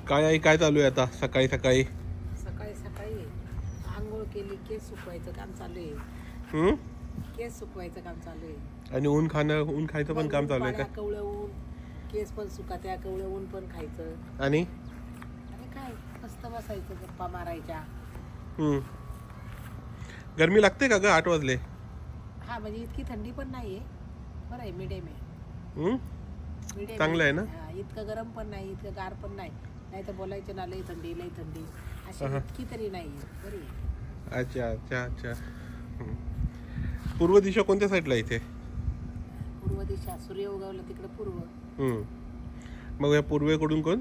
काय आई, काय चालू आहे आता सकाळी सकाळी? सकाळी सकाळी आंघोळ केली, केस सुकवायचं काम चालू आहे. हम्म? केस सुकवायचं काम चालू आहे. आणि ऊन खायचं पण काम चालू आहे का? कवळं ऊन, केस पण सुकात्या, कवळं ऊन पण खायचं. आणि काय मस्त बसायचं, गप्पा मारायच्या. गरमी लागते का ग? 8 वाजले. हा म्हणजे इतकी थंडी पण नाहीये, बरं आहे, मिडियम आहे. मिडियम चांगलं आहे ना? इतकं गरम पण नाही, इतकं गार पण नाही. नाही तर बोलायचं ना लई थंडी लई थंडी, अशी इतकी तरी नाहीये, बरी आहे. अच्छा अच्छा अच्छा. पूर्व दिशा कोणत्या साईडला इथे? पूर्व दिशा सूर्य उगवला तिकडे पूर्व. मग या पूर्वेकडून कोण?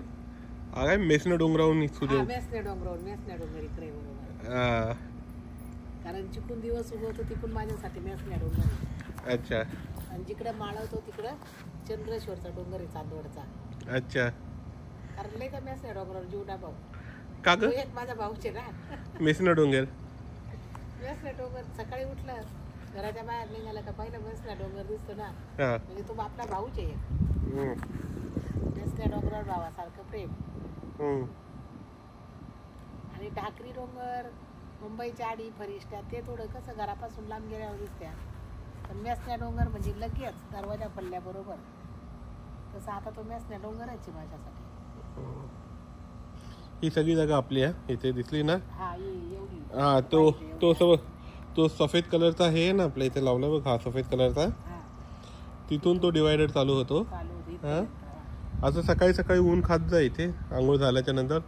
काय मेसना डोंगरावरून सूर्य? मेसना डोंगर इकडे, बरोबर. कारण जिकडून दिवस उगवतो तिकडून माझ्यासाठी मेसना डोंगर. अच्छा. आणि जिकडे माळवतो तिकडं चंद्रेश्वरचा डोंगर आहे, चांदवडचा. अच्छा. कारण लय का मेसना डोंगरावर जीवना भाऊ का ग? एक माझा भाऊचे ना. मेसना डोंगर. मेसना डोंगर सकाळी उठलं घराच्या बाहेर निघाला का पहिला मेसना डोंगर दिसतो ना, म्हणजे तो आपला भाऊच आहे. मेसना डोंगरावर भावासारखं प्रेम. आणि ढाकरी डोंगर, मुंबईच्या आडी फरिष्टा, ते थोडं कसं घरापासून लांब गेल्यावर दिसत्या. पण मेसना डोंगर म्हणजे लगेच दरवाजा पडल्याबरोबर, तसं आता तो मेसना डोंगरच आहे माझ्यासाठी. ही सगळी जागा आपली आहे, इथे दिसली ना? हा एवढी. हा, तो सफेद कलरचा आहे ना आपल्या इथे लावला बघ, हा सफेद कलरचा. तिथून तो डिवायडर चालू होतो. असं सकाळी सकाळी ऊन खात जा इथे आंघोळ झाल्याच्या नंतर.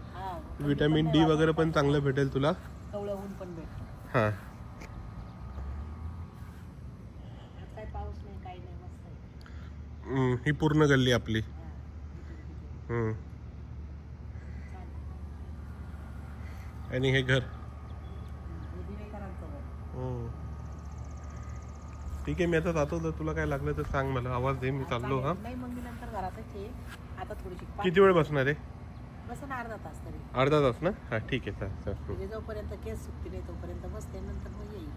विटॅमिन डी वगैरे पण चांगलं भेटेल तुला. कवळं ऊन पण भेटेल. हा, काय पाऊस नाही, काही नाही, मस्त आहे. ही पूर्ण गल्ली आपली. आणि हे घर. ठीक आहे, मी आता जातो. तर तुला काय लागलं तर सांग मला, आवाज दे, मी चाललो. हा नाही मग मी नंतर घरातच आहे आता. थोडीशी किती वेळ बसणार आहे? बसून अर्धा तास तरी. अर्धा तास ना? हा ठीक आहे, चल. जोपर्यंत केस सुकते नाही तोपर्यंत बसते, नंतर मग येईल.